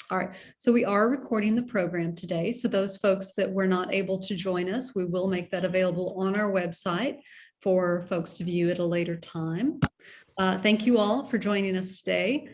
All right, so we are recording the program today. So those folks that were not able to join us, we will make that available on our website for folks to view at a later time. Thank you all for joining us today.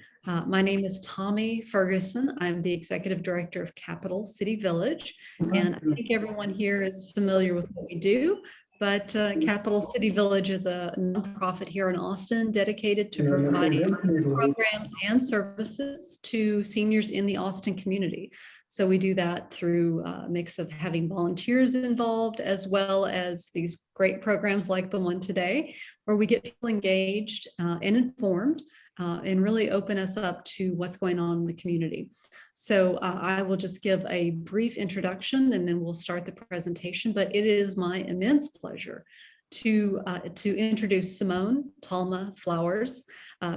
My name is Tommy Ferguson. I'm the Executive Director of Capital City Village, and I think everyone here is familiar with what we do. But Capital City Village is a nonprofit here in Austin dedicated to providing programs and services to seniors in the Austin community. So we do that through a mix of having volunteers involved, as well as these great programs like the one today, where we get people engaged and informed and really open us up to what's going on in the community. So I will just give a brief introduction and then we'll start the presentation, but it is my immense pleasure to introduce Simone Talma Flowers.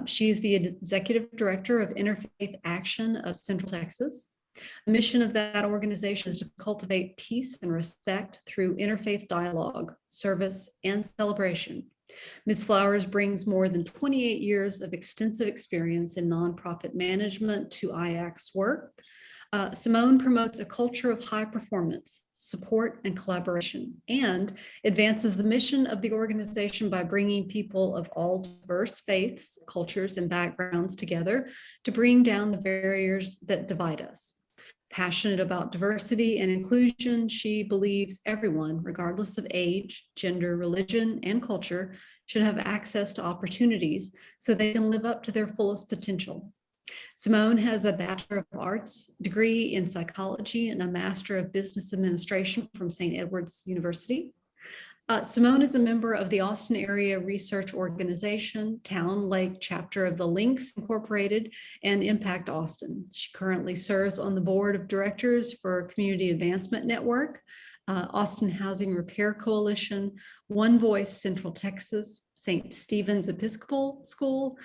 She's the Executive Director of Interfaith Action of Central Texas. The mission of that organization is to cultivate peace and respect through interfaith dialogue, service, and celebration. Ms. Flowers brings more than 28 years of extensive experience in nonprofit management to iACT's work. Simone promotes a culture of high performance, support, and collaboration, and advances the mission of the organization by bringing people of all diverse faiths, cultures, and backgrounds together to bring down the barriers that divide us. Passionate about diversity and inclusion, she believes everyone, regardless of age, gender, religion, and culture, should have access to opportunities so they can live up to their fullest potential. Simone has a Bachelor of Arts degree in psychology and a Master of Business Administration from St. Edward's University. Simone is a member of the Austin Area Research Organization, Town Lake chapter of the Links Incorporated, and Impact Austin. She currently serves on the board of directors for Community Advancement Network, Austin Housing Repair Coalition, One Voice Central Texas, St. Stephen's Episcopal School,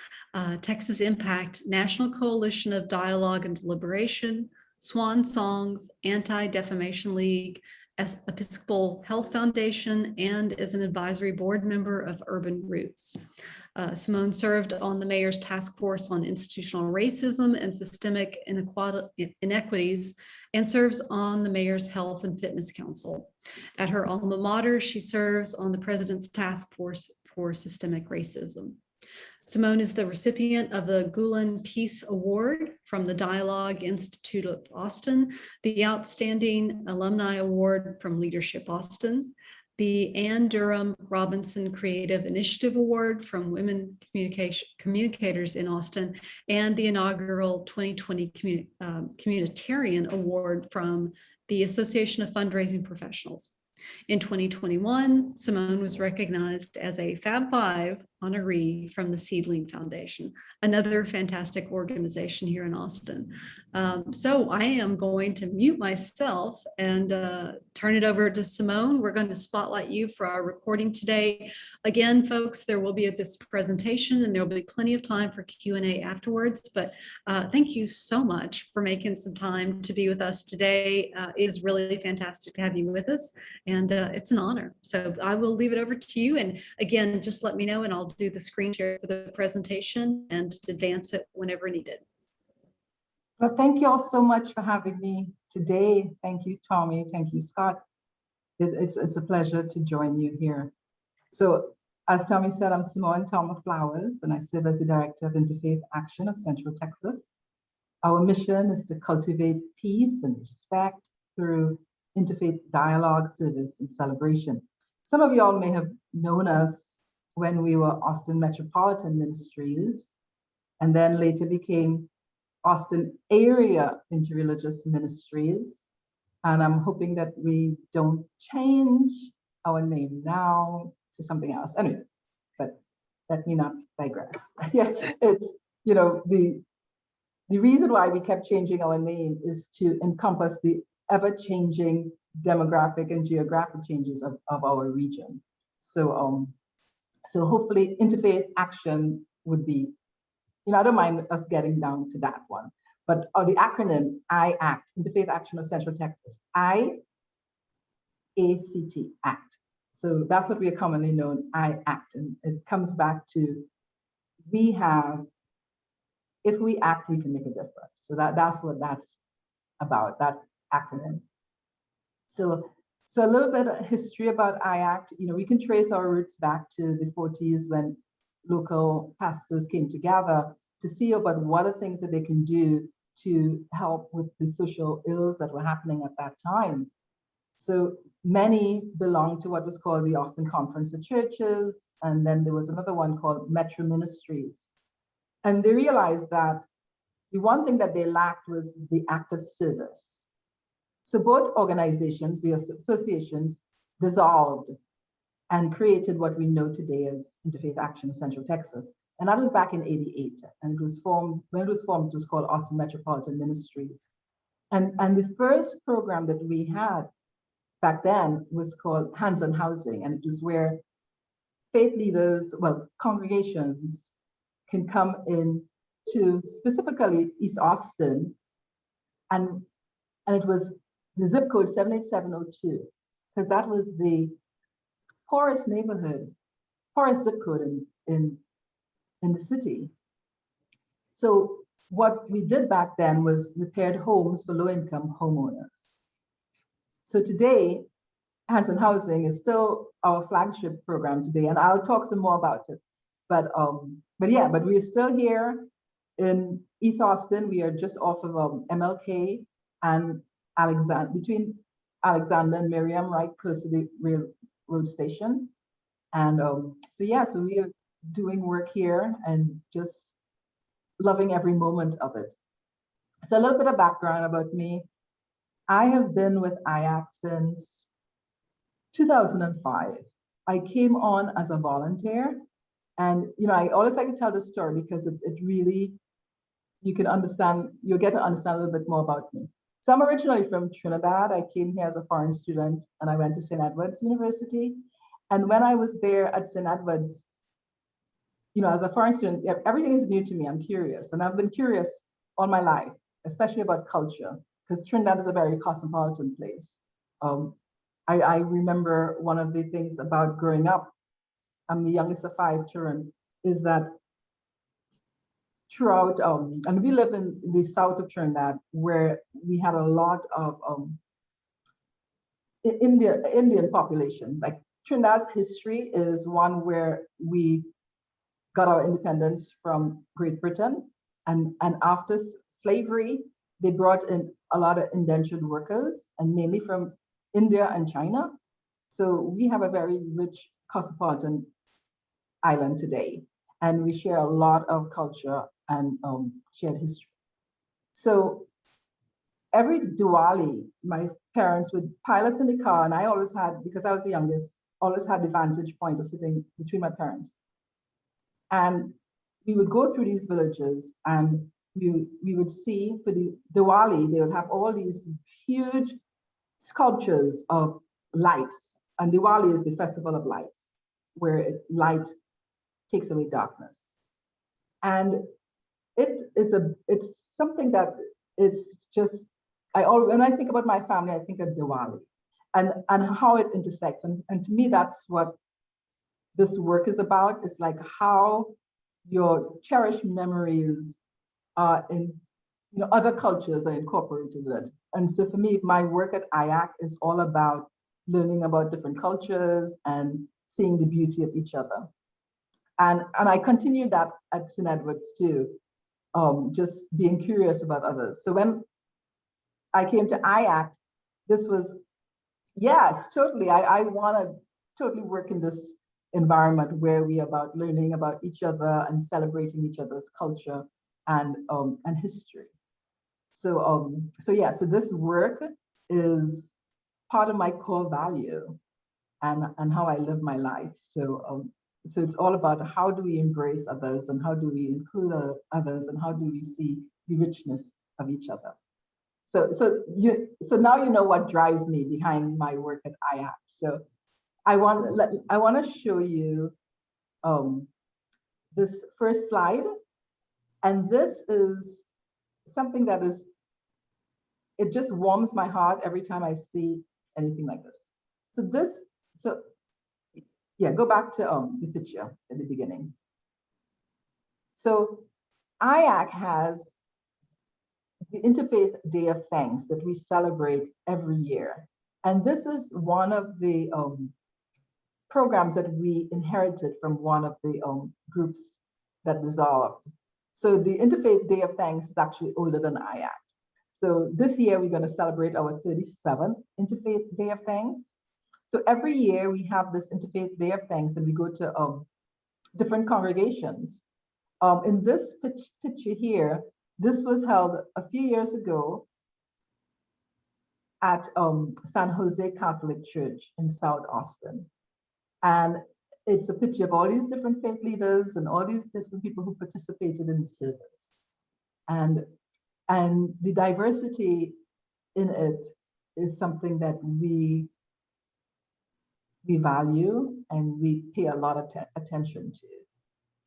Texas Impact National Coalition of Dialogue and Deliberation, Swan Songs, Anti-Defamation League, as Episcopal Health Foundation, and as an advisory board member of Urban Roots. Simone served on the mayor's task force on institutional racism and systemic inequities, and serves on the mayor's health and fitness council. At her alma mater, she serves on the president's task force for systemic racism. Simone is the recipient of the Gulen Peace Award from the Dialogue Institute of Austin, the Outstanding Alumni Award from Leadership Austin, the Ann Durham Robinson Creative Initiative Award from Women Communicators in Austin, and the inaugural 2020 Communitarian Award from the Association of Fundraising Professionals. In 2021, Simone was recognized as a Fab Five honoree from the Seedling Foundation, another fantastic organization here in Austin. So I am going to mute myself and turn it over to Simone. We're going to spotlight you for our recording today. Again, folks, there will be this presentation and there will be plenty of time for Q&A afterwards, but thank you so much for making some time to be with us today. It is really fantastic to have you with us, and it's an honor. So I will leave it over to you. And again, just let me know and I'll do the screen share for the presentation and advance it whenever needed. Well, thank you all so much for having me today. Thank you, Tommy. Thank you, Scott. It's a pleasure to join you here. So as Tommy said, I'm Simone Talma Flowers, and I serve as the Director of Interfaith Action of Central Texas. Our mission is to cultivate peace and respect through interfaith dialogue, service, and celebration. Some of y'all may have known us when we were Austin Metropolitan Ministries, and then later became Austin Area Interreligious Ministries. And I'm hoping that we don't change our name now to something else. Anyway, but let me not digress. Yeah, it's, you know, the reason why we kept changing our name is to encompass the ever-changing demographic and geographic changes of our region. So hopefully interfaith action would be, you know, I don't mind us getting down to that one, but the acronym iACT, Interfaith Action of Central Texas, iACT, ACT. So that's what we are commonly known, iACT, and it comes back to we have, if we act, we can make a difference. So that's what that's about, that acronym. So, so a little bit of history about iACT. You know, we can trace our roots back to the 40s when local pastors came together to see about what are things that they can do to help with the social ills that were happening at that time. So many belonged to what was called the Austin Conference of Churches, and then there was another one called Metro Ministries. And they realized that the one thing that they lacked was the act of service. So both organizations, the associations, dissolved and created what we know today as Interfaith Action of Central Texas. And that was back in '88. And it was formed, when it was formed, it was called Austin Metropolitan Ministries. And the first program that we had back then was called Hands on Housing. And it was where faith leaders, well, congregations can come in to specifically East Austin. And it was the zip code 78702, because that was the poorest neighborhood, poorest zip code in the city. So what we did back then was repaired homes for low-income homeowners. So today, Hands on Housing is still our flagship program today, and I'll talk some more about it. But yeah, but we're still here in East Austin. We are just off of MLK and Alexander, between Alexander and Miriam, right close to the railroad station. And so yeah, so we are doing work here and just loving every moment of it. So a little bit of background about me. I have been with iACT since 2005. I came on as a volunteer, and you know, I always like to tell this story because it really, you can understand, you'll get to understand a little bit more about me. So I'm originally from Trinidad. I came here as a foreign student and I went to St. Edward's University. And when I was there at St. Edward's, you know, as a foreign student, everything is new to me. I'm curious, and I've been curious all my life, especially about culture, because Trinidad is a very cosmopolitan place. I remember one of the things about growing up, I'm the youngest of 5 children, is that throughout, and we live in the south of Trinidad, where we had a lot of Indian population. Like Trinidad's history is one where we got our independence from Great Britain, and after slavery, they brought in a lot of indentured workers, and mainly from India and China. So we have a very rich cosmopolitan island today, and we share a lot of culture and shared history. So every Diwali, my parents would pile us in the car, and I always had, because I was the youngest, always had the vantage point of sitting between my parents. And we would go through these villages, and we would see for the Diwali, they would have all these huge sculptures of lights. And Diwali is the festival of lights, where light takes away darkness. And it's something that is just, when I think about my family, I think of Diwali and how it intersects. And to me, that's what this work is about. It's like how your cherished memories are in, you know, other cultures are incorporated in it. And so for me, my work at iACT is all about learning about different cultures and seeing the beauty of each other. And I continue that at St. Edward's too, just being curious about others. So when I came to iACT, this was, yes, totally. I want to totally work in this environment where we are about learning about each other and celebrating each other's culture and history. So yeah, so this work is part of my core value and how I live my life. So so it's all about how do we embrace others and how do we include others and how do we see the richness of each other. So now you know what drives me behind my work at iACT. So I want to show you this first slide, and this is something that is, it just warms my heart every time I see anything like this. So yeah, go back to the picture at the beginning. So iACT has the Interfaith Day of Thanks that we celebrate every year. And this is one of the programs that we inherited from one of the groups that dissolved. So the Interfaith Day of Thanks is actually older than iACT. So this year we're going to celebrate our 37th Interfaith Day of Thanks. So every year we have this Interfaith Day of Thanks and we go to different congregations. In this picture here, this was held a few years ago at San Jose Catholic Church in South Austin. And it's a picture of all these different faith leaders and all these different people who participated in the service. And the diversity in it is something that we value and we pay a lot of attention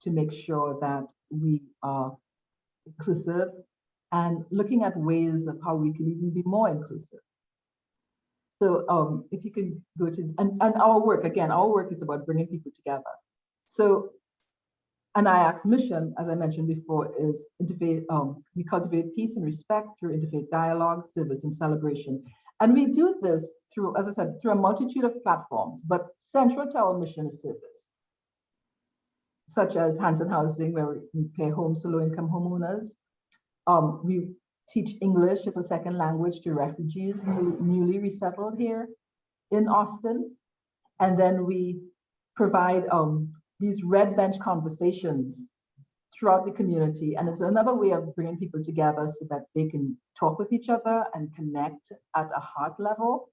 to make sure that we are inclusive and looking at ways of how we can even be more inclusive. So if you could go to, and our work, again, our work is about bringing people together. So an iACT's mission, as I mentioned before, is interfaith, we cultivate peace and respect through interfaith dialogue, service, and celebration. And we do this through, as I said, through a multitude of platforms, but central to our mission is service, such as Hanson Housing, where we pay homes to low-income homeowners. We teach English as a second language to refugees newly resettled here in Austin. And then we provide these red bench conversations throughout the community. And it's another way of bringing people together so that they can talk with each other and connect at a heart level.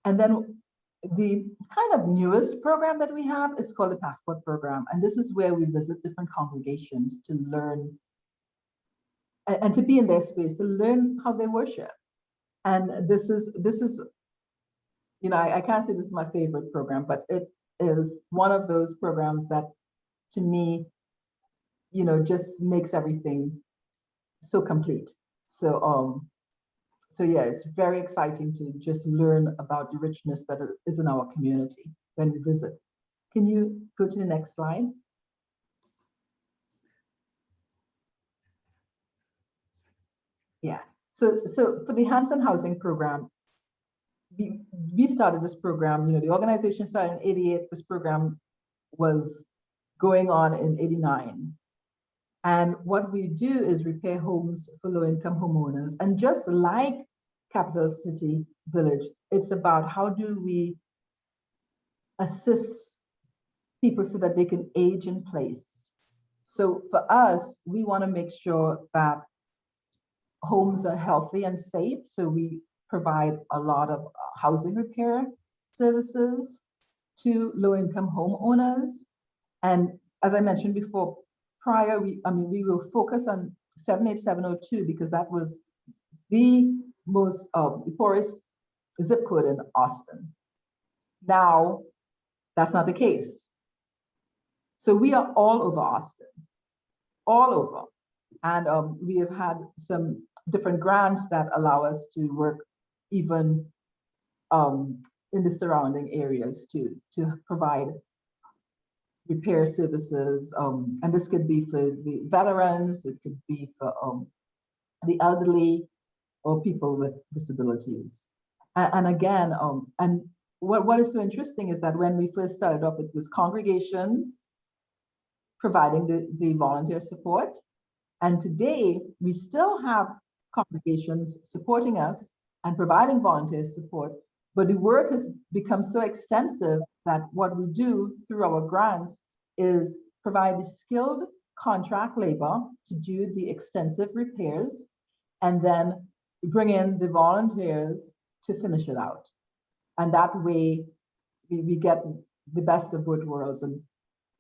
And then the kind of newest program that we have is called the Passport Program. And this is where we visit different congregations to learn and to be in their space, to learn how they worship. And this is, you know, I can't say this is my favorite program, but it is one of those programs that, to me, you know, just makes everything so complete. So, so yeah, it's very exciting to just learn about the richness that is in our community when we visit. Can you go to the next slide? Yeah. So for the Hanson Housing Program, we started this program, you know, the organization started in '88. This program was going on in '89. And what we do is repair homes for low-income homeowners. And just like Capital City Village, it's about how do we assist people so that they can age in place. So for us, we want to make sure that homes are healthy and safe. So we provide a lot of housing repair services to low-income homeowners. And as I mentioned before, prior, we will focus on 78702 because that was the most poorest zip code in Austin. Now, that's not the case. So we are all over Austin, all over. And we have had some different grants that allow us to work even in the surrounding areas to provide repair services. And this could be for the veterans, it could be for the elderly or people with disabilities. And again, and what is so interesting is that when we first started off, it was congregations providing the volunteer support. And today, we still have congregations supporting us and providing volunteer support, but the work has become so extensive that what we do through our grants is provide the skilled contract labor to do the extensive repairs, and then bring in the volunteers to finish it out. And that way, we get the best of both worlds.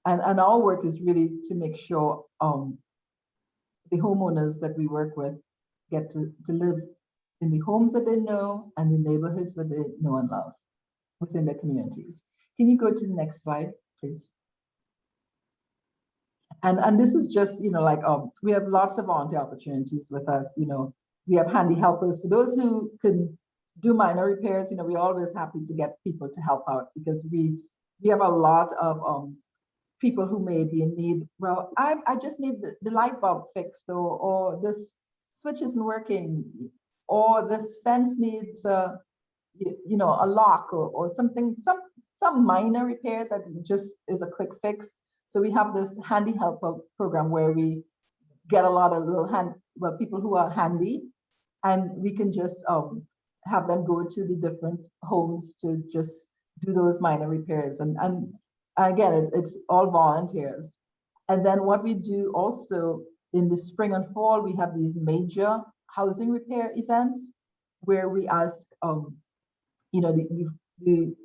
And our work is really to make sure the homeowners that we work with get to live in the homes that they know and the neighborhoods that they know and love within their communities. Can you go to the next slide, please? And this is just, you know, like we have lots of volunteer opportunities with us. You know, we have handy helpers. For those who can do minor repairs, you know, we're always happy to get people to help out because we have a lot of people who may be in need. Well, I just need the light bulb fixed, or this switch isn't working, or this fence needs a lock, or something, some minor repair that just is a quick fix. So we have this handy help program where we get a lot of people who are handy, and we can just have them go to the different homes to just do those minor repairs. And again, it's all volunteers. And then what we do also in the spring and fall, we have these major housing repair events where we ask, the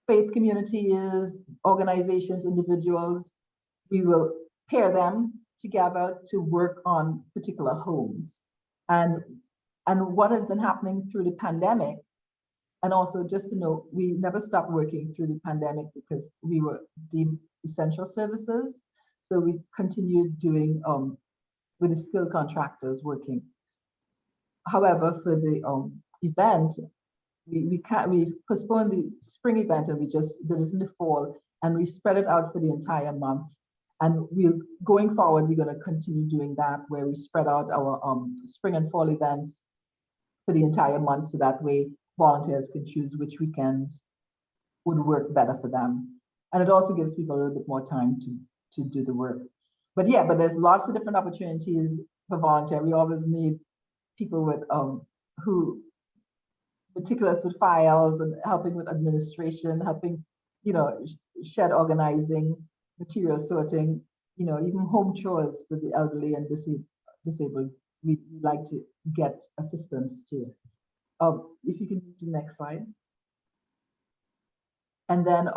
faith communities, organizations, individuals, we will pair them together to work on particular homes. And what has been happening through the pandemic, and also just to know, we never stopped working through the pandemic because we were deemed essential services. So we continued doing with the skilled contractors working. However, for the event, we postponed the spring event and we just did it in the fall, and we spread it out for the entire month. And going forward, we're going to continue doing that, where we spread out our spring and fall events for the entire month, so that way volunteers can choose which weekends would work better for them. And it also gives people a little bit more time to do the work. But there's lots of different opportunities for volunteer. We always need people with who meticulous with files and helping with administration, helping, shed organizing, material sorting, even home chores with the elderly and disabled. We like to get assistance to. If you can do the next slide. And then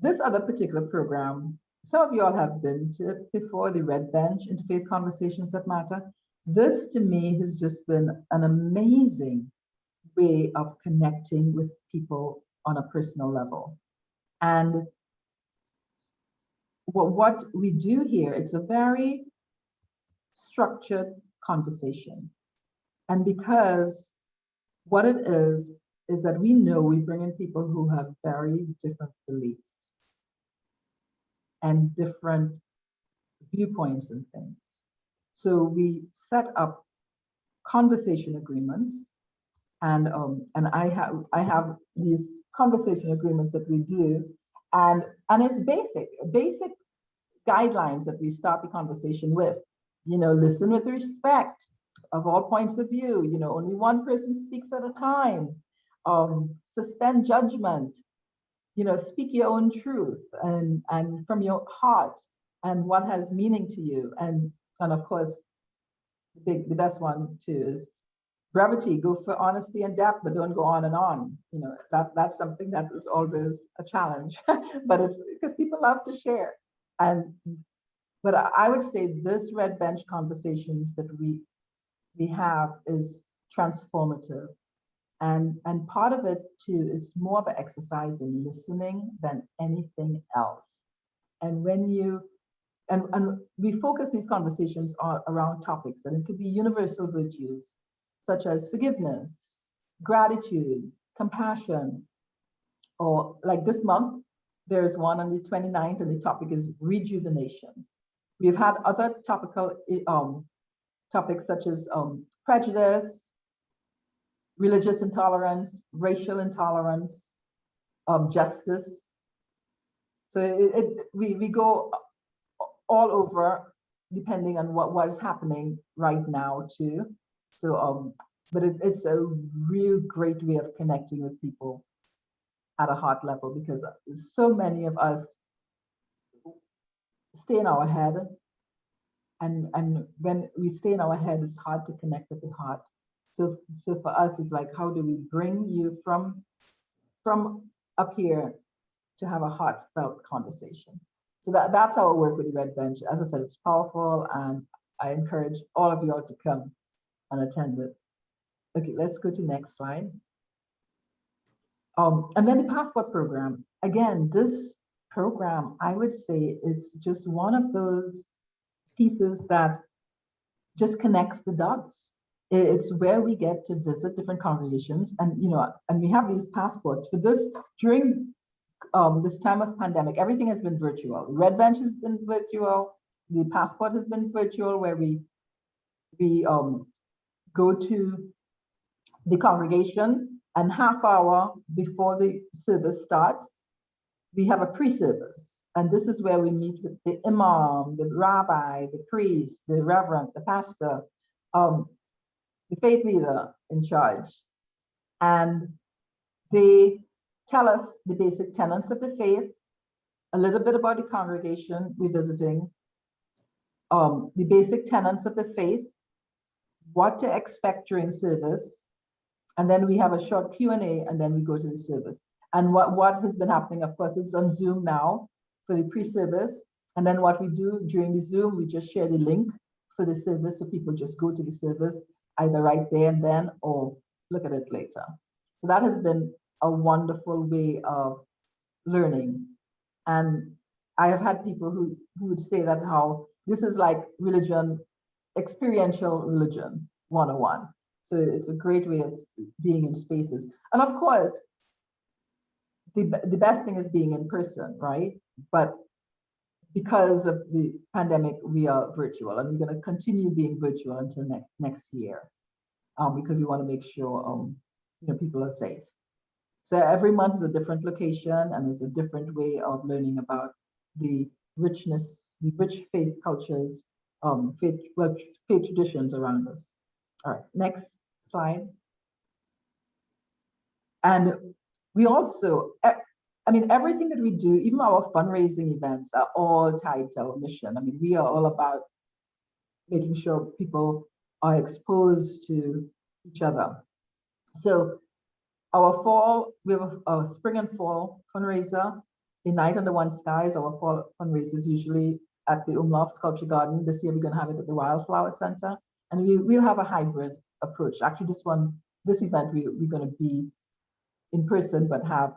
this other particular program, some of you all have been to it before, the Red Bench, Interfaith Conversations That Matter. This to me has just been an amazing way of connecting with people on a personal level. And what we do here, it's a very structured conversation. And because what it is that we know we bring in people who have very different beliefs and different viewpoints and things. So we set up conversation agreements, and I have these conversation agreements that we do, and it's basic guidelines that we start the conversation with. Listen with respect of all points of view. Only one person speaks at a time. Suspend judgment. Speak your own truth and from your heart and what has meaning to you. And of course, the best one too is brevity. Go for honesty and depth, but don't go on and on. That's something that is always a challenge, but it's because people love to share. But I would say this Red Bench conversations that we have is transformative. And part of it too is more of an exercise in listening than anything else. And when and we focus these conversations around topics, and it could be universal virtues such as forgiveness, gratitude, compassion, or like this month, there's one on the 29th, and the topic is rejuvenation. We've had other topical topics such as prejudice, religious intolerance, racial intolerance, justice. So we go all over depending on what is happening right now too. So but it's a real great way of connecting with people at a heart level, because so many of us stay in our head, and when we stay in our head, it's hard to connect with the heart. So for us, it's like, how do we bring you from up here to have a heartfelt conversation? So that's our work with the Red Bench. As I said, it's powerful, and I encourage all of you all to come and attend it. Okay, let's go to the next slide. And then the passport program. Again, this program, I would say, is just one of those pieces that just connects the dots. It's where we get to visit different congregations, and and we have these passports for this. During this time of pandemic, everything has been virtual. Red Bench has been virtual. The passport has been virtual, where we go to the congregation, and half hour before the service starts, we have a pre-service. And this is where we meet with the imam, the rabbi, the priest, the reverend, the pastor, the faith leader in charge. And they tell us the basic tenets of the faith, a little bit about the congregation we're visiting, the basic tenets of the faith, what to expect during service, and then we have a short Q&A, and then we go to the service. And what has been happening, of course, it's on Zoom now for the pre-service. And then what we do during the Zoom, we just share the link for the service, so people just go to the service either right there and then, or look at it later. So that has been a wonderful way of learning. And I have had people who would say that how this is like religion, experiential religion 101. So it's a great way of being in spaces. And of course, the best thing is being in person, right? But because of the pandemic, we are virtual, and we're going to continue being virtual until next year, because we want to make sure people are safe. So every month is a different location, and there's a different way of learning about the richness, the rich faith cultures, faith traditions around us. All right, next slide. And we also, I mean, everything that we do, even our fundraising events, are all tied to our mission. I mean, we are all about making sure people are exposed to each other. So our fall, we have a spring and fall fundraiser. The Night Under One Sky is our fall fundraiser, is usually at the Umlauf Sculpture Garden. This year we're going to have it at the Wildflower Center, and we'll have a hybrid approach. Actually, this event we're going to be in person, but have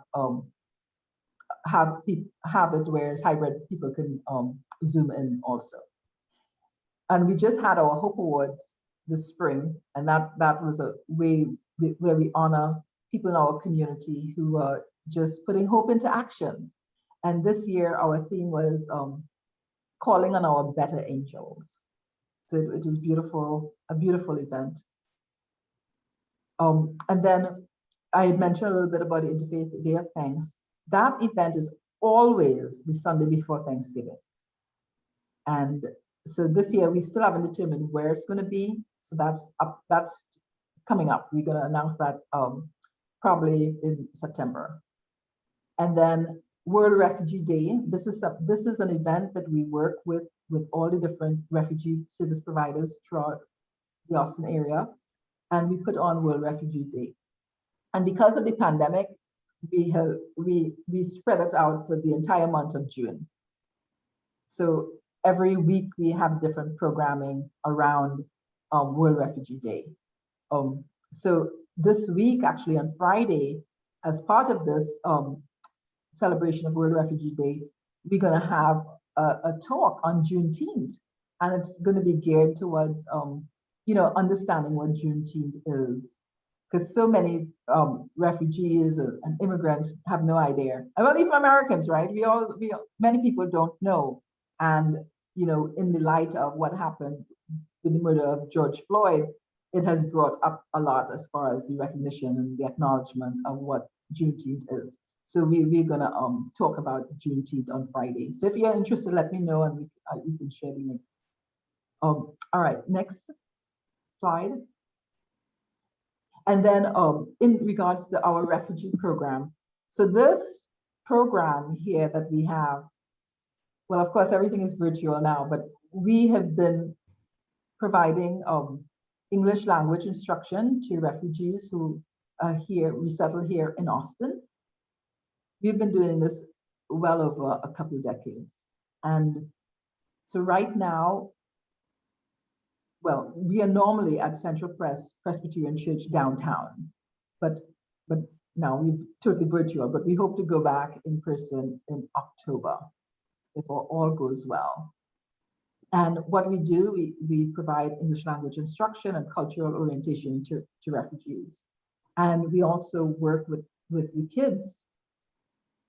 it where it's hybrid, people can Zoom in also. And we just had our Hope Awards this spring, and that was a way where we honor people in our community who are just putting hope into action. And this year our theme was calling on our better angels. So it was beautiful, a beautiful event. And then I had mentioned a little bit about the Interfaith Day of Thanks. That event is always the Sunday before Thanksgiving. And so this year we still haven't determined where it's going to be. So that's coming up. We're going to announce that probably in September. And then World Refugee Day. This is an event that we work with all the different refugee service providers throughout the Austin area, and we put on World Refugee Day. And because of the pandemic, we spread it out for the entire month of June. So every week we have different programming around World Refugee Day. So this week, actually on Friday, as part of this celebration of World Refugee Day, we're going to have a talk on Juneteenth, and it's going to be geared towards understanding what Juneteenth is, because so many refugees and immigrants have no idea. Well, even Americans, right? Many people don't know. And in the light of what happened with the murder of George Floyd, it has brought up a lot as far as the recognition and the acknowledgement of what Juneteenth is. So we're gonna talk about Juneteenth on Friday. So if you're interested, let me know, and we can share the link. All right, next slide. And then in regards to our refugee program, so this program here that we have, well, of course, everything is virtual now, but we have been providing English language instruction to refugees who are resettled here in Austin. We've been doing this well over a couple of decades. And so right now, well, we are normally at Central Presbyterian Church downtown, but now we've totally virtual, but we hope to go back in person in October if all goes well. And what we do, we provide English language instruction and cultural orientation to refugees. And we also work with the kids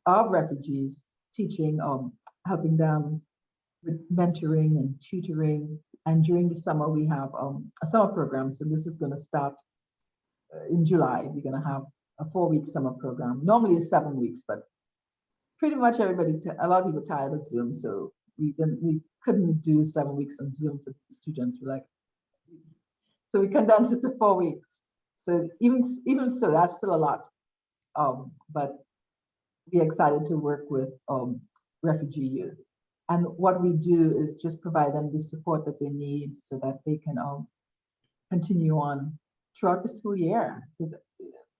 of refugees, teaching, helping them with mentoring and tutoring. And during the summer, we have a summer program. So this is going to start in July. We're going to have a 4-week summer program. Normally it's 7 weeks, but pretty much everybody, a lot of people tired of Zoom. So we couldn't do 7 weeks on Zoom for students. We're like, so we condensed it to 4 weeks. So even so, that's still a lot. But we're excited to work with refugee youth. And what we do is just provide them the support that they need so that they can continue on throughout the school year, because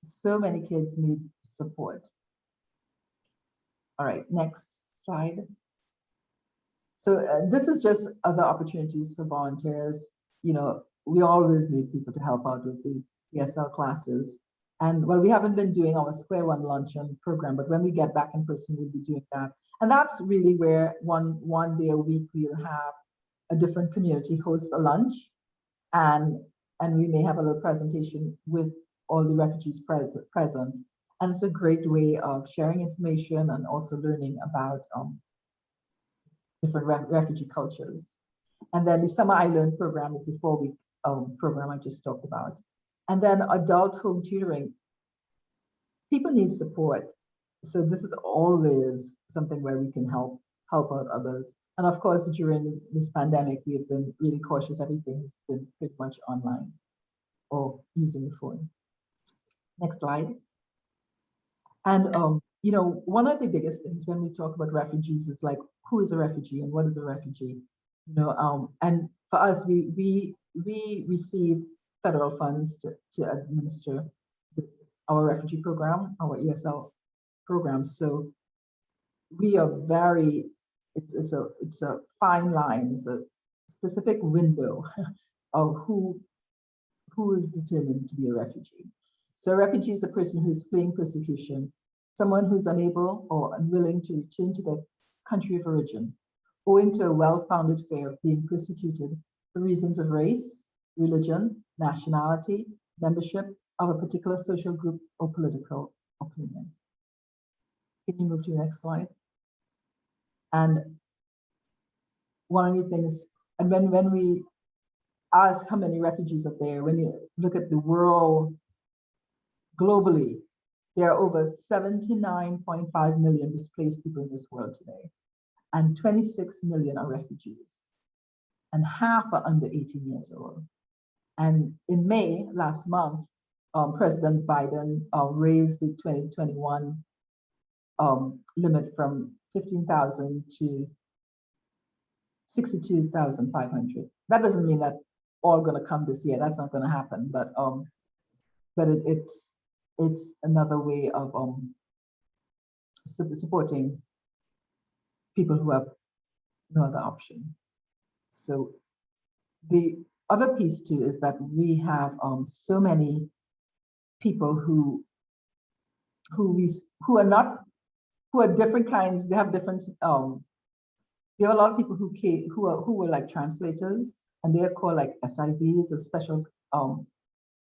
so many kids need support. All right, next slide. So this is just other opportunities for volunteers. You know, we always need people to help out with the ESL classes. And well, we haven't been doing our Square One luncheon program, but when we get back in person, we'll be doing that. And that's really where one day a week we'll have a different community host a lunch, and we may have a little presentation with all the refugees present. And it's a great way of sharing information and also learning about different refugee cultures. And then the Summer I Learn program is the 4-week program I just talked about. And then adult home tutoring. People need support. So this is always something where we can help out others. And of course, during this pandemic, we have been really cautious. Everything has been pretty much online or using the phone. Next slide. And you know, one of the biggest things when we talk about refugees is like, who is a refugee and what is a refugee? You know, and for us, we receive federal funds to administer our refugee program, our ESL program. So we are very, it's a fine line, it's a specific window of who is determined to be a refugee. So a refugee is a person who is fleeing persecution, someone who's unable or unwilling to return to their country of origin, owing to a well-founded fear of being persecuted for reasons of race, religion, nationality, membership of a particular social group or political opinion. Can you move to the next slide? And one of the things, and when we ask how many refugees are there, when you look at the world globally, there are over 79.5 million displaced people in this world today, and 26 million are refugees, and half are under 18 years old. And in May, last month, President Biden raised the 2021 limit from 15,000 to 62,500. That doesn't mean that all going to come this year. That's not going to happen. But it's another way of supporting people who have no other option. So the other piece too is that we have so many people who are different kinds. They have different. We have a lot of people who were like translators, and they are called like SIVs, a special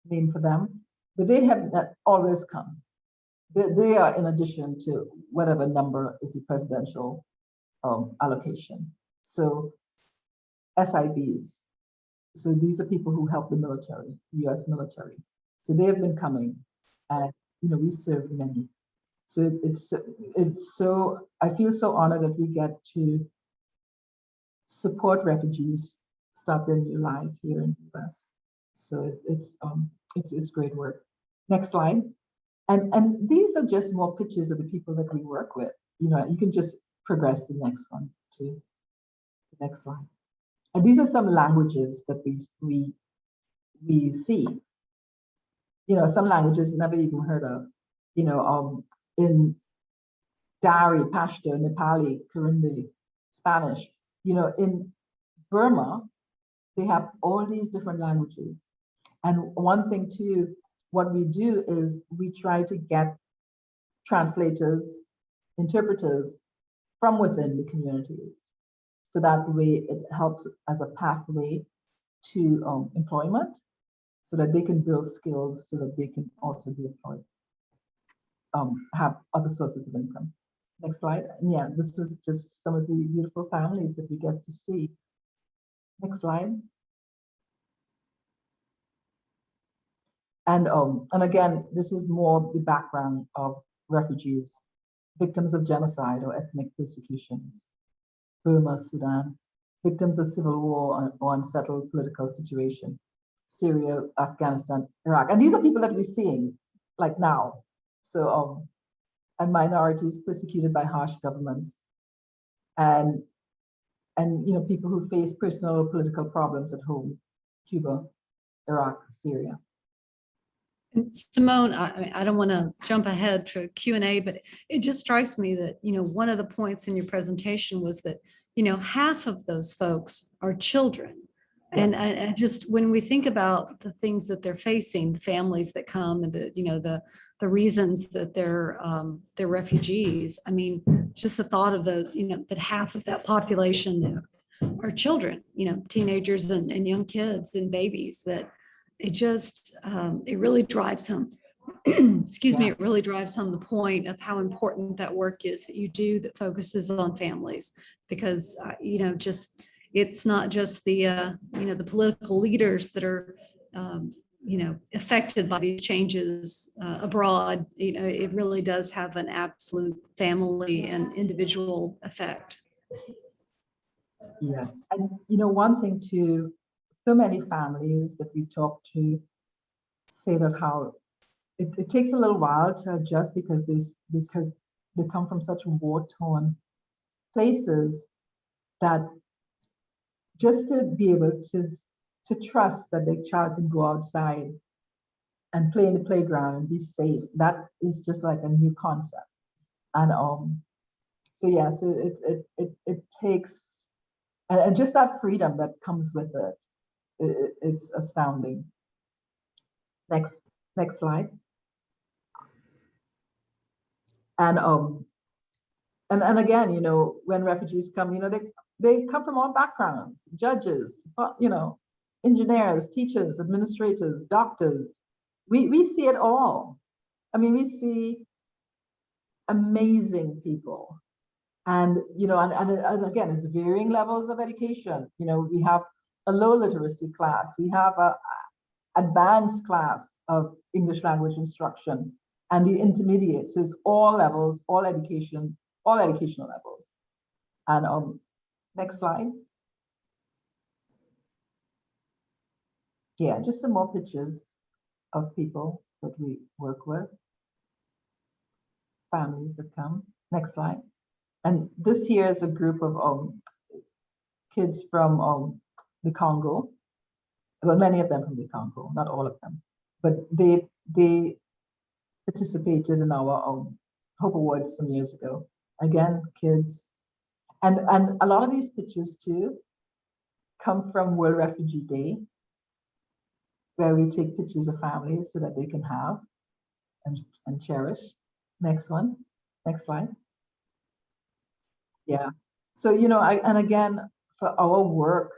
name for them. But they have not always come. They are in addition to whatever number is the presidential allocation. So SIVs. So these are people who help the military, the U.S. military. So they have been coming, and we serve many. So it's so, I feel so honored that we get to support refugees start their new life here in the U.S. So it's great work. Next slide. And these are just more pictures of the people that we work with. You can just progress to the next one to the next slide. And these are some languages that we see. Some languages never even heard of. In Dari, Pashto, Nepali, Kirundi, Spanish. In Burma, they have all these different languages. And one thing too, what we do is we try to get translators, interpreters from within the communities. So that way it helps as a pathway to employment, so that they can build skills, so that they can also be employed, have other sources of income. Next slide. And yeah, this is just some of the beautiful families that we get to see. Next slide. And again, this is more the background of refugees, victims of genocide or ethnic persecutions, Burma, Sudan, victims of civil war or unsettled political situation, Syria, Afghanistan, Iraq. And these are people that we're seeing like now. So, and minorities persecuted by harsh governments, and people who face personal or political problems at home, Cuba, Iraq, Syria. And Simone, I don't want to jump ahead to Q&A, but it just strikes me that, one of the points in your presentation was that, half of those folks are children. And I just, when we think about the things that they're facing, the families that come and the reasons that they're refugees, I mean, just the thought of that half of that population are children, teenagers and young kids and babies, that it just, it really drives home, excuse me, it really drives home the point of how important that work is that you do that focuses on families, because, it's not just the political leaders that are, affected by these changes abroad. It really does have an absolute family and individual effect. Yes, and one thing too, so many families that we talk to say that how it takes a little while to adjust because they come from such war-torn places, that just to be able to trust that their child can go outside and play in the playground and be safe, that is just like a new concept. And so yeah, so it takes, and just that freedom that comes with it, it's astounding. Next slide. And again, when refugees come, they come from all backgrounds: judges, engineers, teachers, administrators, doctors. We see it all. I mean, we see amazing people, and and again, it's varying levels of education. We have a low literacy class, we have a advanced class of English language instruction, and the intermediate. So it's all levels, all educational levels. And next slide. Yeah, just some more pictures of people that we work with, families that come. Next slide. And this here is a group of kids from the Congo. Well, many of them from the Congo, not all of them, but they participated in our Hope Awards some years ago. Again, kids, and a lot of these pictures too come from World Refugee Day, where we take pictures of families so that they can have and cherish. Next one, next slide. Yeah, so and again, for our work,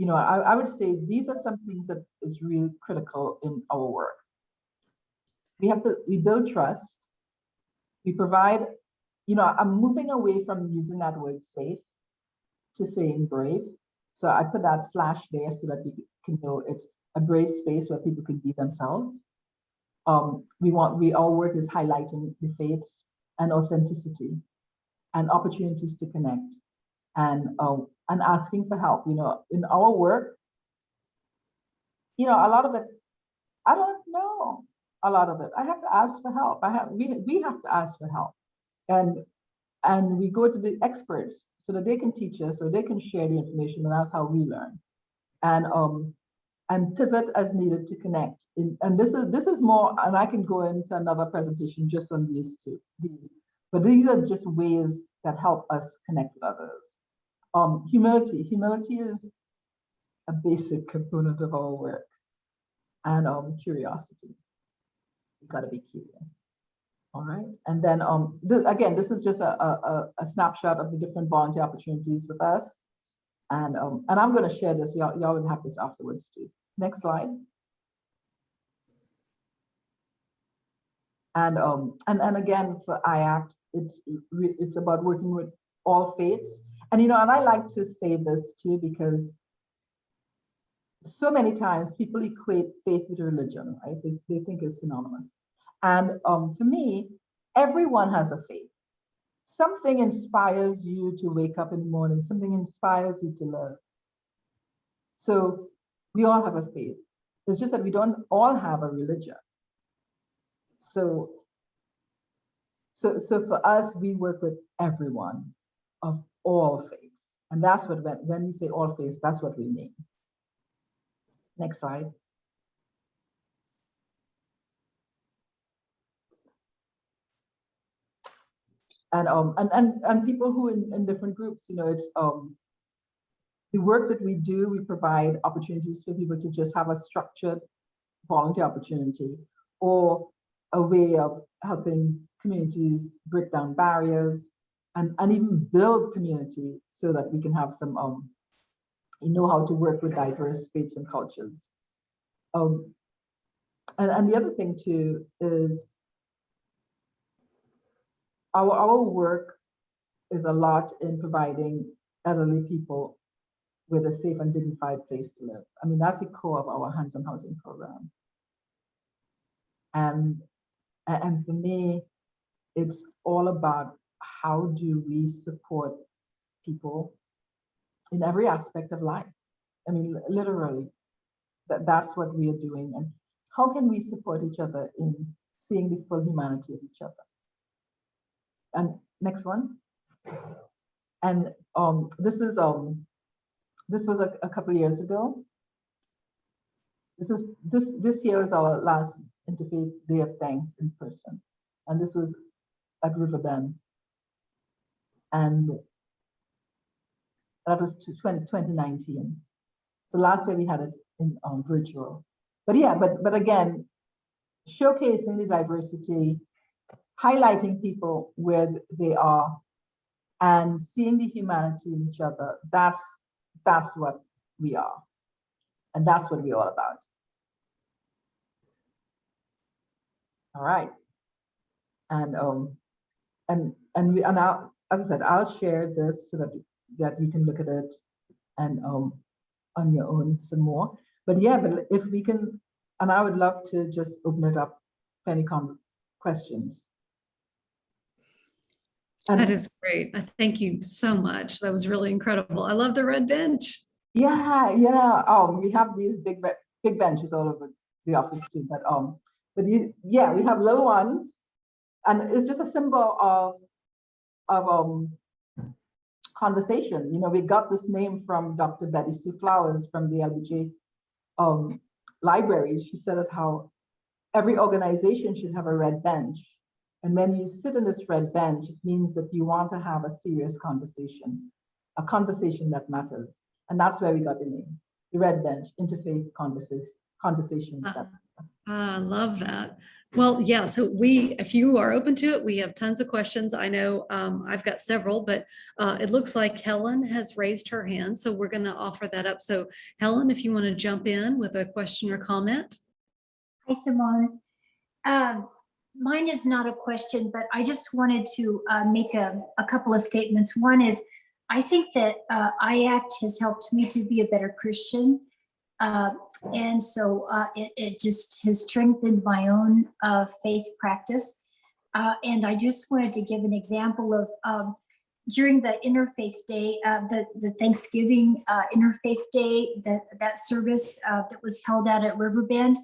I would say these are some things that is really critical in our work. We build trust. We provide, I'm moving away from using that word safe to saying brave. So I put that slash there so that you can know it's a brave space where people can be themselves. Our work is highlighting the faiths and authenticity and opportunities to connect, and asking for help. In our work, a lot of it, I don't know a lot of it. I have to ask for help. We have to ask for help, and we go to the experts so that they can teach us, so they can share the information, and that's how we learn. And pivot as needed to connect. And this is more, and I can go into another presentation just on these two. But these are just ways that help us connect with others. Humility is a basic component of our work, and curiosity. You've got to be curious. All right, and then again, this is just a snapshot of the different volunteer opportunities with us, and I'm going to share this. Y'all will have this afterwards too. Next slide. And again, for iACT, it's about working with all faiths. And and I like to say this too, because so many times people equate faith with religion, right? They think it's synonymous. And for me, everyone has a faith. Something inspires you to wake up in the morning, something inspires you to live. So we all have a faith. It's just that we don't all have a religion. So for us, we work with everyone of all faiths. And that's what, when we say all faiths, that's what we mean. Next slide. And people who in different groups, it's the work that we do, we provide opportunities for people to just have a structured volunteer opportunity, or a way of helping communities break down barriers and even build community so that we can have some how to work with diverse faiths and cultures. And the other thing too is our work is a lot in providing elderly people with a safe and dignified place to live. I mean, that's the core of our hands-on housing program. And for me, it's all about how do we support people in every aspect of life. I mean, literally, that's what we are doing. And how can we support each other in seeing the full humanity of each other? And next one. And this was a couple of years ago. This year is our last Interfaith Day of Thanks in person, and this was at Riverbend, and that was 2019. So last year we had it in virtual, but again, showcasing the diversity, highlighting people where they are, and seeing the humanity in each other. That's what we are, and that's what we're all about. All right, and I'll, as I said, I'll share this so that you can look at it and on your own some more. But if we can, and I would love to just open it up for any questions. That is great. I thank you so much. That was really incredible. I love the red bench. Yeah. We have these big benches all over the office too. But we have little ones, and it's just a symbol of conversation. We got this name from Dr. Betty Sue Flowers from the LBJ library. She said it how every organization should have a red bench. And when you sit on this red bench, it means that you want to have a serious conversation, a conversation that matters. And that's where we got the name, the red bench, interfaith conversations. I love that. Well, yeah, so if you are open to it, we have tons of questions. I know I've got several, but it looks like Helen has raised her hand, so we're going to offer that up. So Helen, if you want to jump in with a question or comment. Hi, Simone. Mine is not a question, but I just wanted to make a couple of statements. One is, I think that iACT has helped me to be a better Christian. And so it just has strengthened my own faith practice. And I just wanted to give an example of during the Interfaith Day, the Thanksgiving Interfaith Day, that service that was held out at Riverbend.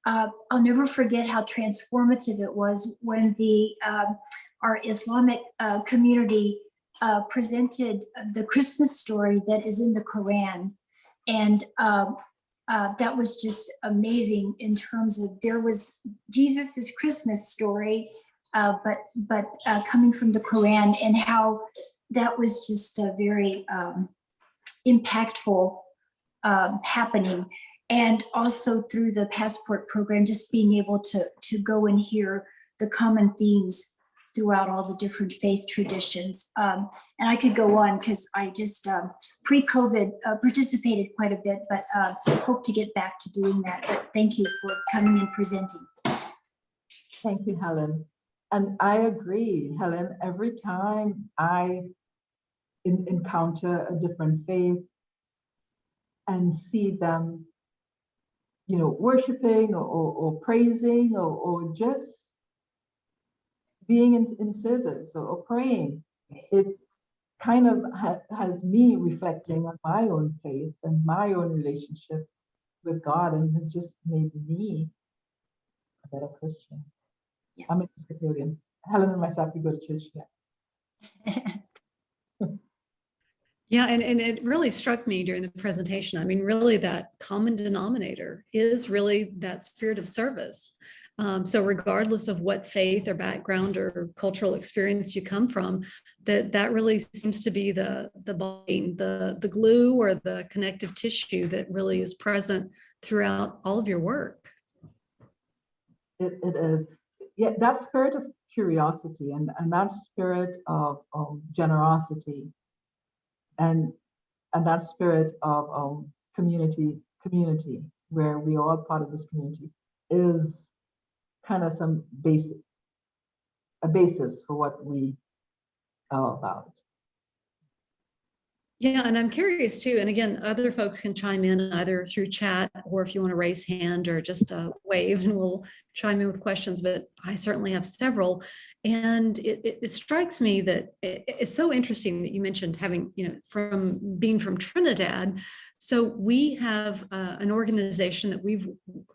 I'll never forget how transformative it was when our Islamic community presented the Christmas story that is in the Quran. And that was just amazing in terms of there was Jesus's Christmas story, but coming from the Quran, and how that was just a very impactful happening. And also through the passport program, just being able to go and hear the common themes throughout all the different faith traditions. And I could go on because I just pre-COVID participated quite a bit, but hope to get back to doing that. But thank you for coming and presenting. Thank you, Helen. And I agree, Helen, every time I encounter a different faith and see them, worshiping or praising or just being in service or praying, it kind of has me reflecting on my own faith and my own relationship with God, and has just made me a better Christian. Yeah. I'm an Episcopalian. Helen and myself, we go to church together. Yeah, and it really struck me during the presentation. I mean, really that common denominator is really that spirit of service. So regardless of what faith or background or cultural experience you come from, that really seems to be the bonding, the glue or the connective tissue that really is present throughout all of your work. It is. Yeah, that spirit of curiosity and that spirit of generosity and that spirit of community, where we are all part of this community, is kind of a basis for what we are about. Yeah, and I'm curious too. And again, other folks can chime in either through chat or if you want to raise hand or just wave and we'll chime in with questions. But I certainly have several. And it strikes me that it's so interesting that you mentioned having, from being from Trinidad. So we have an organization that we've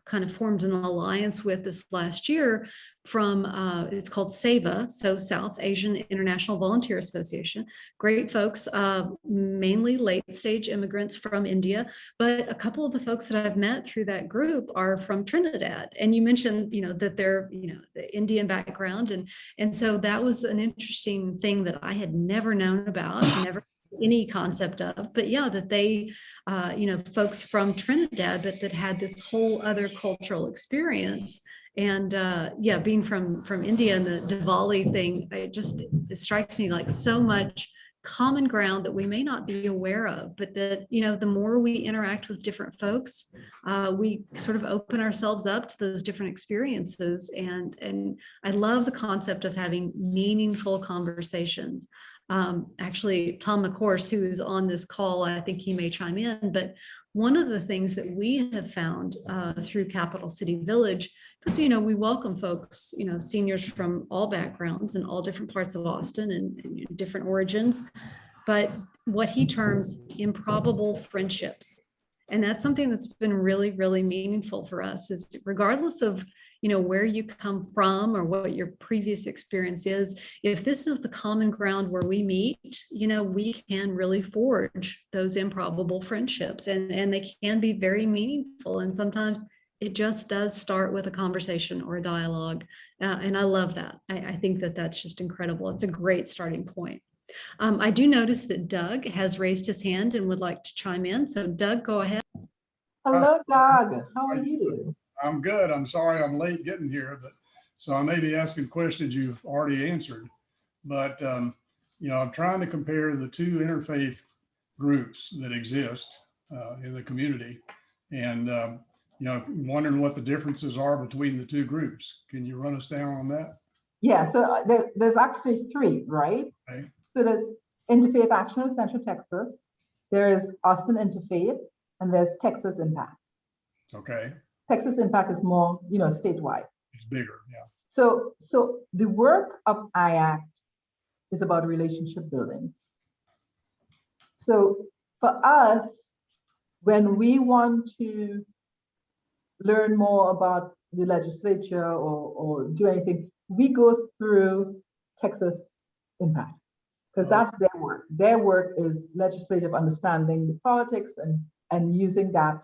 kind of formed an alliance with this last year from, it's called SAVA, so South Asian International Volunteer Association. Great folks, mainly late stage immigrants from India, but a couple of the folks that I've met through that group are from Trinidad. And you mentioned, that they're, the Indian background. And so that was an interesting thing that I had never known about, never any concept of, but yeah, that they, folks from Trinidad, but that had this whole other cultural experience. And yeah, being from India and the Diwali thing, it strikes me like so much common ground that we may not be aware of, but that, the more we interact with different folks, we sort of open ourselves up to those different experiences. And I love the concept of having meaningful conversations. Actually, Tom McCourse, who's on this call, I think he may chime in, but one of the things that we have found through Capital City Village, because, we welcome folks, seniors from all backgrounds and all different parts of Austin and different origins, but what he terms improbable friendships. And that's something that's been really, really meaningful for us, is regardless of, where you come from or what your previous experience is, if this is the common ground where we meet, we can really forge those improbable friendships, and they can be very meaningful. And sometimes it just does start with a conversation or a dialogue. And I love that. I think that that's just incredible. It's a great starting point. I do notice that Doug has raised his hand and would like to chime in. So Doug, go ahead. Hello, Doug. How are you? I'm good. I'm sorry I'm late getting here, but so I may be asking questions you've already answered. But I'm trying to compare the two interfaith groups that exist in the community, and wondering what the differences are between the two groups. Can you run us down on that? Yeah. So there's actually three, right? Okay. So there's Interfaith Action of Central Texas. There's Austin Interfaith, and there's Texas Impact. Okay. Texas Impact is more, statewide. It's bigger, yeah. So the work of iACT is about relationship building. So for us, when we want to learn more about the legislature or do anything, we go through Texas Impact, because that's their work. Their work is legislative understanding, the politics, and using that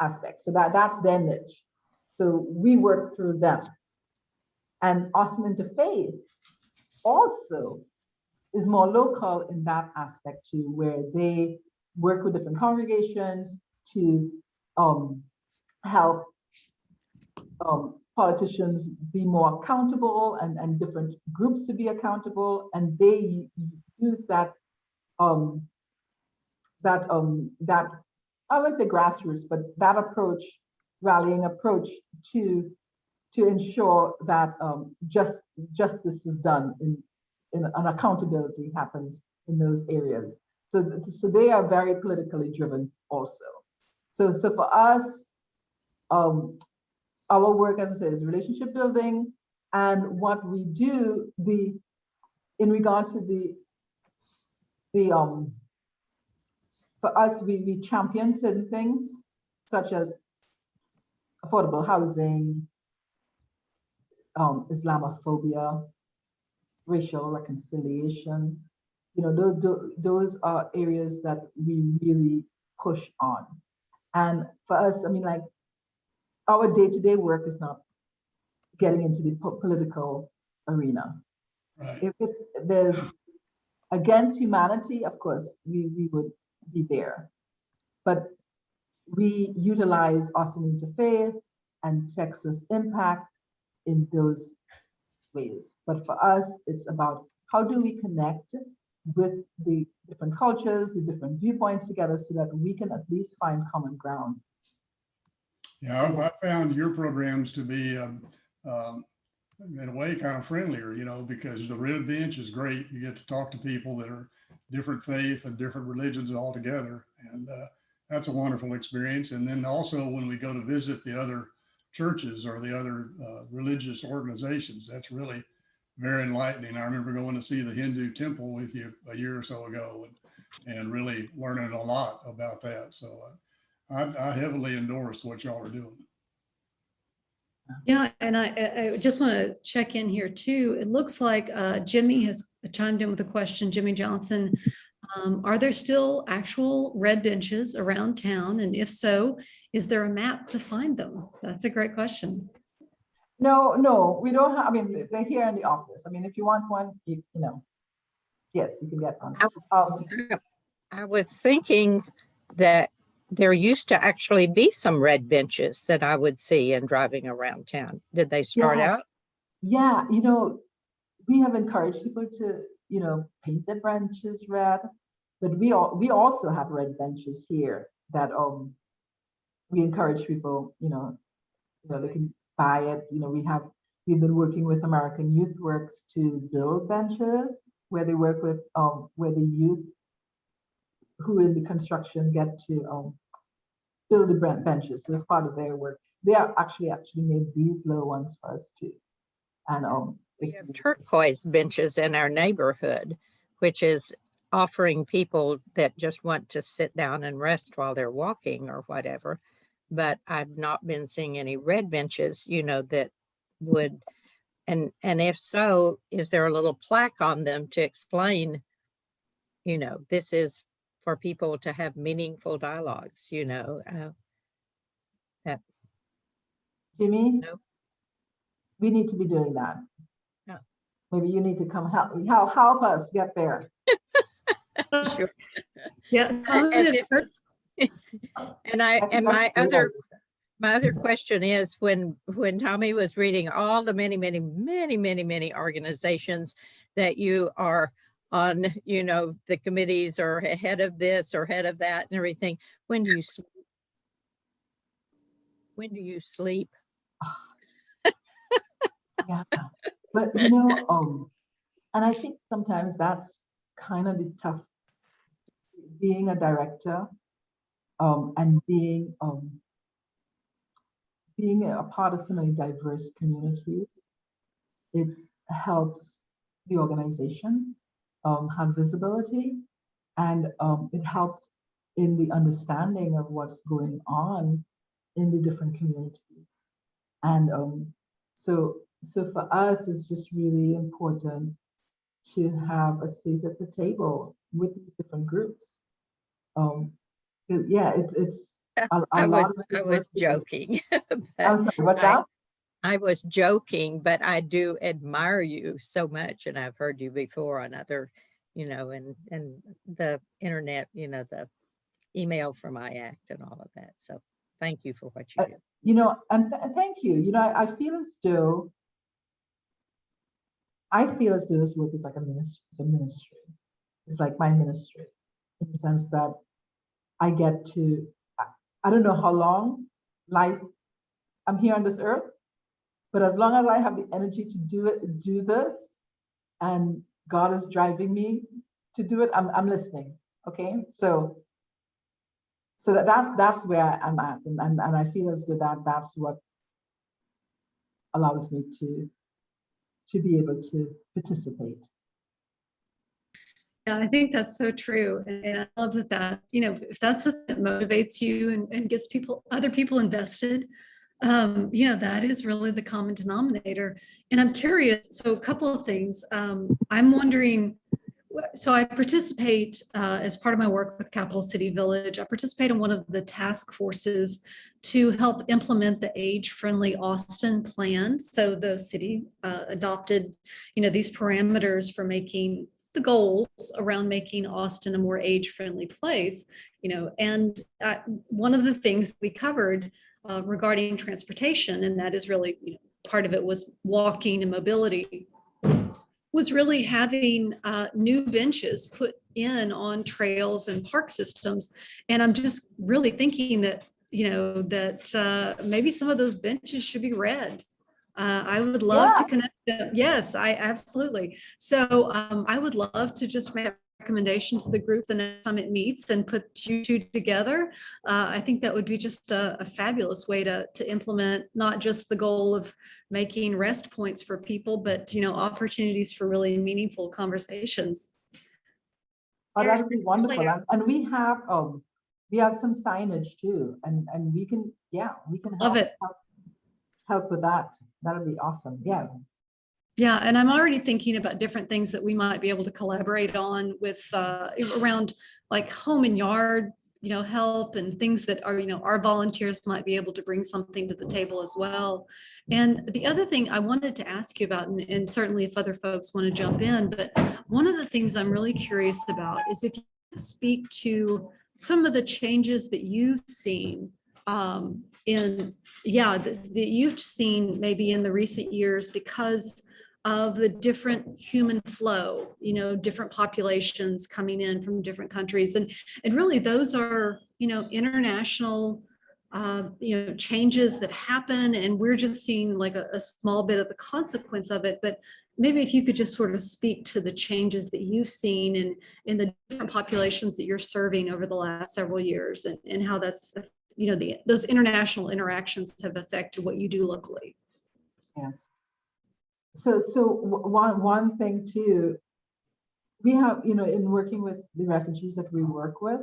aspect. So that's their niche. So we work through them. And Austin Interfaith also is more local in that aspect too, where they work with different congregations to help politicians be more accountable and different groups to be accountable. And they use that I wouldn't say grassroots, but that approach, rallying approach to to ensure that justice is done in an accountability happens in those areas. So they are very politically driven also. So for us, our work, as I said, is relationship building, and what we do in regards to for us, we champion certain things such as affordable housing, Islamophobia, racial reconciliation. You know, those are areas that we really push on. And for us, I mean, like, our day-to-day work is not getting into the political arena. Right. If there's against humanity, of course, we would be there. But we utilize Austin Interfaith and Texas Impact in those ways. But for us, it's about how do we connect with the different cultures, the different viewpoints together so that we can at least find common ground. Yeah, I found your programs to be, in a way, kind of friendlier, you know, because the Red Bench is great. You get to talk to people that are different faith and different religions all together. And that's a wonderful experience. And then also when we go to visit the other churches or the other religious organizations, that's really very enlightening. I remember going to see the Hindu temple with you a year or so ago and really learning a lot about that. So I heavily endorse what y'all are doing. Yeah, and I just want to check in here too. It looks like Jimmy has chimed in with a question. Jimmy Johnson, are there still actual red benches around town? And if so, is there a map to find them? That's a great question. No, we don't have, I mean, they're here in the office. I mean, if you want one, you know, yes, you can get one. I was thinking that there used to actually be some red benches that I would see in driving around town. Did they start out? Yeah, you know, we have encouraged people to, you know, paint their benches red, but we also have red benches here that we encourage people, you know, they can buy it. You know, we've been working with American Youth Works to build benches where they work with where the youth who in the construction get to build the benches as part of their work. They are actually made these little ones for us too. And we have turquoise benches in our neighborhood, which is offering people that just want to sit down and rest while they're walking or whatever. But I've not been seeing any red benches, you know, that would, and if so, is there a little plaque on them to explain, you know, this is for people to have meaningful dialogues, you know? Jimmy, No. We need to be doing that. Yeah. Maybe you need to come help us get there. Sure. Yeah. And my other question is when Tommy was reading all the many organizations that you are on, you know, the committees or head of this or head of that and everything, when do you sleep? When do you sleep? Yeah, but you know, and I think sometimes that's kind of the tough, being a director, and being a part of so many diverse communities. It helps the organization have visibility, and it helps in the understanding of what's going on in the different communities. And so for us, it's just really important to have a seat at the table with these different groups. Yeah, it's I was joking. I'm sorry, what's that? I was joking, but I do admire you so much, and I've heard you before on other, you know, and the internet, you know, the email from iACT and all of that. So thank you for what you do. You know, and thank you. You know, I feel as though this work is like a ministry. It's a ministry. It's like my ministry in the sense that I get to, I don't know how long life I'm here on this earth, But as long as I have the energy to do this, and God is driving me to do it, I'm listening. Okay, so that's where I'm at, and I feel as though that's what allows me to be able to participate. Yeah, I think that's so true. And I love that, if that's something that motivates you and gets other people invested, that is really the common denominator. And I'm curious, so a couple of things. I'm wondering, so I participate as part of my work with Capital City Village. I participate in one of the task forces to help implement the age-friendly Austin plan. So the city adopted, these parameters for making the goals around making Austin a more age-friendly place, and one of the things we covered regarding transportation, and that is really, part of it was walking and mobility, was really having new benches put in on trails and park systems. And I'm just really thinking that, maybe some of those benches should be red. I would love to connect them. Yes, I absolutely. So I would love to just make a recommendation to the group the next time it meets and put you two together. I think that would be just a fabulous way to implement not just the goal of making rest points for people, but opportunities for really meaningful conversations. Oh, that would be wonderful. And we have some signage too, and we can Love it. help with that. That would be awesome. Yeah. Yeah, and I'm already thinking about different things that we might be able to collaborate on with around like home and yard, help, and things that are, our volunteers might be able to bring something to the table as well. And the other thing I wanted to ask you about, and certainly if other folks want to jump in, but one of the things I'm really curious about is if you could speak to some of the changes that you've seen that you've seen maybe in the recent years because of the different human flow, different populations coming in from different countries. And really those are, international, changes that happen. And we're just seeing like a small bit of the consequence of it. But maybe if you could just sort of speak to the changes that you've seen in the different populations that you're serving over the last several years, and how that's, those international interactions have affected what you do locally. Yes. So one thing too, we have, in working with the refugees that we work with,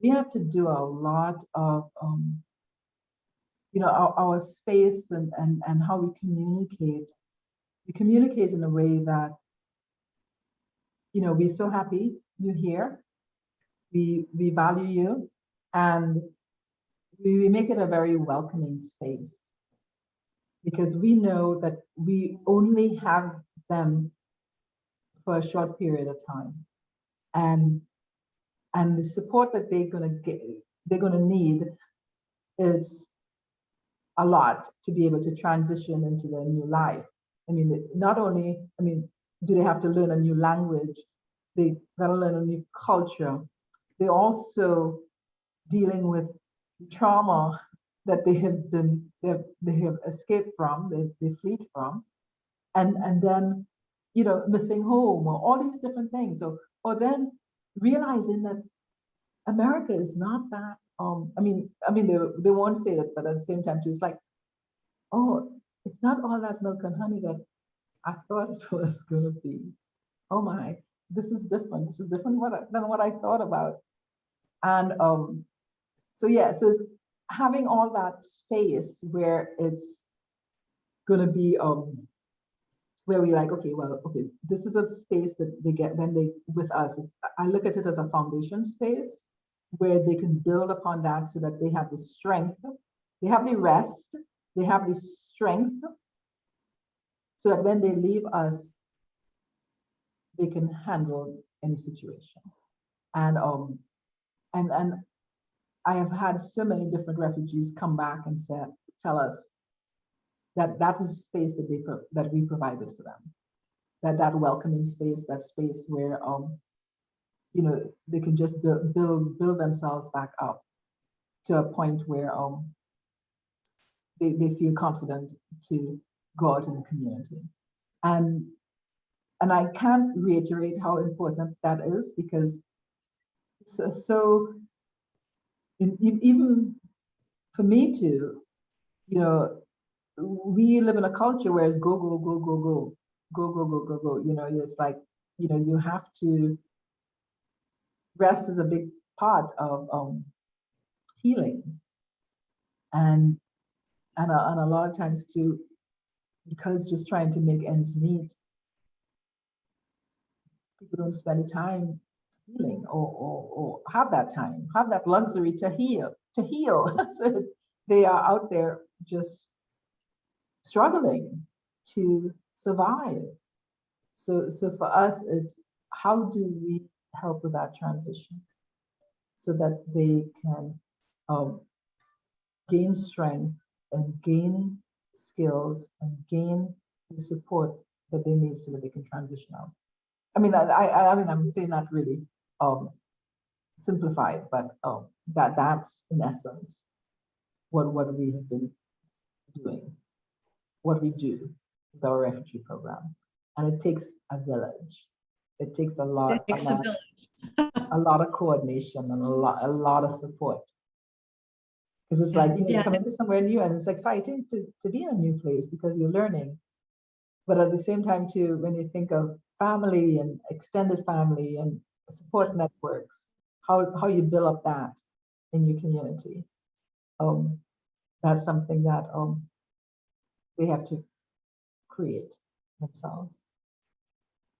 we have to do a lot of, our space and how we communicate. We communicate in a way that, we're so happy you're here. We value you, and we make it a very welcoming space, because we know that we only have them for a short period of time, and the support that they're gonna need is a lot to be able to transition into their new life. I mean, not only, do they have to learn a new language, they gotta learn a new culture. They're also dealing with trauma that they have escaped from, they fled from, and then missing home, or all these different things. So, or then realizing that America is not that. They won't say that, but at the same time, too, it's like, oh, it's not all that milk and honey that I thought it was gonna be. Oh my, this is different. This is different than what I thought about. And so it's having all that space where it's gonna be where we like, okay, this is a space that they get when they with us. I look at it as a foundation space where they can build upon that, so that they have the strength, they have the rest, they have the strength, so that when they leave us, they can handle any situation. And I have had so many different refugees come back and tell us that that is a space that we provided for them. That welcoming space, that space where they can just build themselves back up to a point where they feel confident to go out in the community. And I can't reiterate how important that is, because even for me too, you know, we live in a culture where it's go, go, go, go, go, go, go, go, go, go. You know, it's like, you know, you have to, rest is a big part of healing. And a lot of times too, because just trying to make ends meet, people don't spend the time healing or have that time, have that luxury to heal. So they are out there just struggling to survive. So for us, it's how do we help with that transition so that they can gain strength and gain skills and gain the support that they need so that they can transition out. I mean, I mean, I'm saying that really simplified, but that's in essence what we have been doing, what we do with our refugee program. And it takes a village. It takes a lot of coordination and a lot of support. Because it's like, you know, you come into somewhere new and it's exciting to be in a new place because you're learning. But at the same time too, when you think of family and extended family and support networks, how you build up that in your community. That's something that they have to create themselves.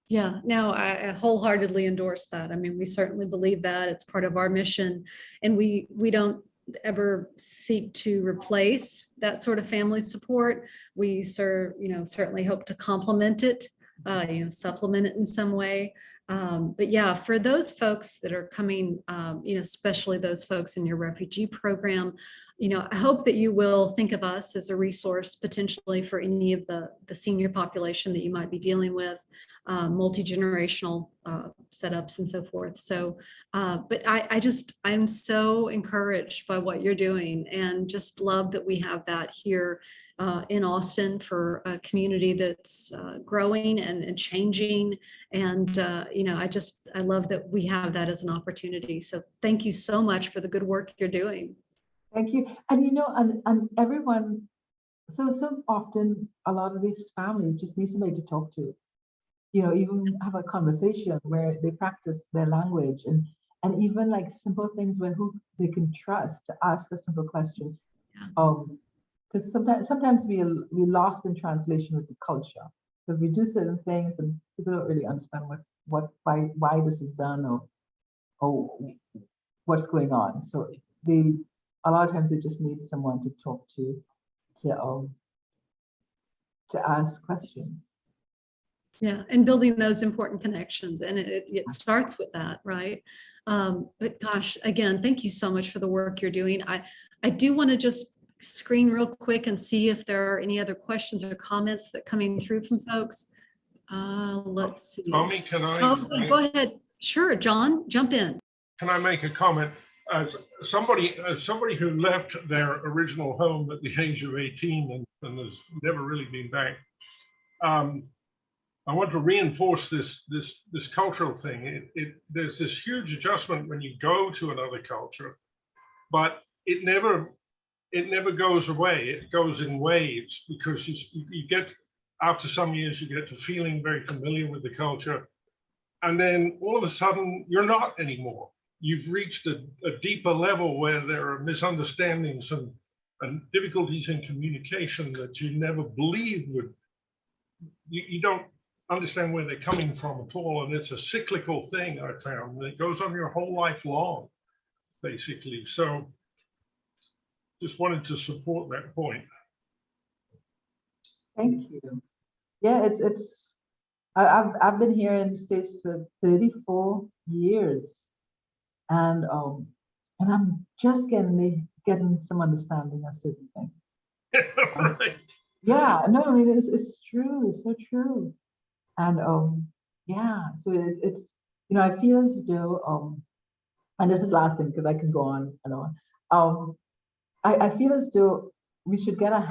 Yeah, no, I wholeheartedly endorse that. I mean, we certainly believe that it's part of our mission, and we don't ever seek to replace that sort of family support. We certainly hope to complement it, supplement it in some way. But yeah, for those folks that are coming, especially those folks in your refugee program, I hope that you will think of us as a resource potentially for any of the senior population that you might be dealing with, multi-generational setups and so forth. So, but I'm so encouraged by what you're doing and just love that we have that here in Austin for a community that's growing and changing. And, I love that we have that as an opportunity. So thank you so much for the good work you're doing. Thank you. And, and everyone, so often a lot of these families just need somebody to talk to, even have a conversation where they practice their language and even like simple things where who they can trust to ask a simple question. Because sometimes we lost in translation with the culture because we do certain things and people don't really understand why this is done or what's going on. So a lot of times they just need someone to talk to ask questions. Yeah, and building those important connections, and it starts with that, right? But gosh, again, thank you so much for the work you're doing. I do want to just screen real quick and see if there are any other questions or comments that coming through from folks. Let's see. Tommy, can I? Oh, go ahead. Sure, John, jump in. Can I make a comment? As somebody who left their original home at the age of 18 and has never really been back, I want to reinforce this cultural thing. There's this huge adjustment when you go to another culture, but it never goes away. It goes in waves because you get, after some years, you get to feeling very familiar with the culture, and then all of a sudden you're not anymore. You've reached a deeper level where there are misunderstandings and difficulties in communication that you never believed would. You don't understand where they're coming from at all, and it's a cyclical thing. I found it goes on your whole life long, basically. So, just wanted to support that point. Thank you. Yeah, I've been here in the States for 34 years, and I'm just getting some understanding of certain things. Right. Yeah, no, I mean it's true, it's so true. And yeah, so it's I feel as though and this is last thing because I can go on and on. I feel as though we should get a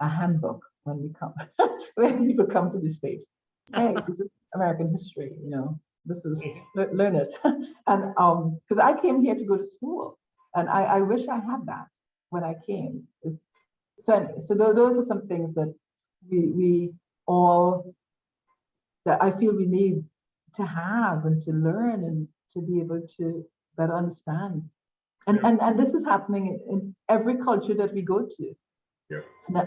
handbook when we come, when people come to the States. Hey, this is American history, you know, this is, learn it. And because I came here to go to school, and I wish I had that when I came. So those are some things that we all, that I feel we need to have and to learn and to be able to better understand. And this is happening in every culture that we go to. Yeah.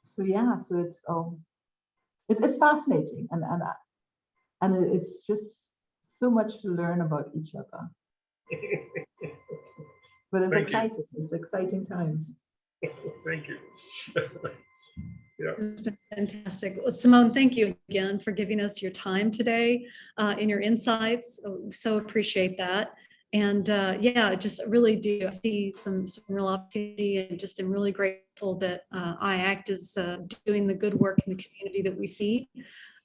So yeah, so it's fascinating, and it's just so much to learn about each other. But it's Thank you. exciting. It's exciting times. Thank you. This has been fantastic. Well, Simone, thank you again for giving us your time today and your insights. So appreciate that. And yeah, I just really do. I see some real opportunity, and just am really grateful that iACT is doing the good work in the community that we see.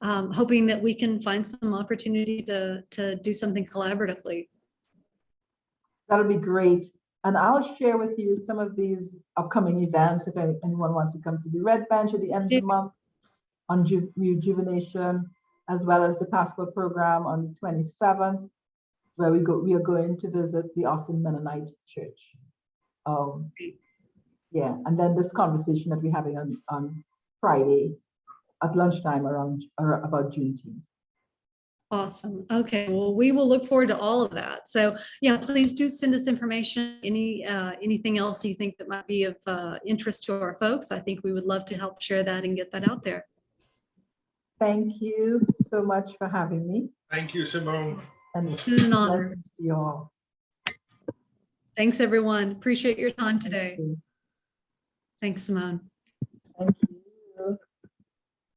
Hoping that we can find some opportunity to do something collaboratively. That'll be great. And I'll share with you some of these upcoming events if anyone wants to come to the Red Bench at the end of the month on rejuvenation, as well as the passport program on the 27th, where we are going to visit the Austin Mennonite Church. Yeah, and then this conversation that we're having on Friday at lunchtime about Juneteenth. Awesome. Okay. Well, we will look forward to all of that. So yeah, please do send us information. Anything else you think that might be of interest to our folks. I think we would love to help share that and get that out there. Thank you so much for having me. Thank you, Simone. And It's been an honor. blessings to you all. Thanks, everyone. Appreciate your time today. Thank you. Thanks, Simone. Thank you.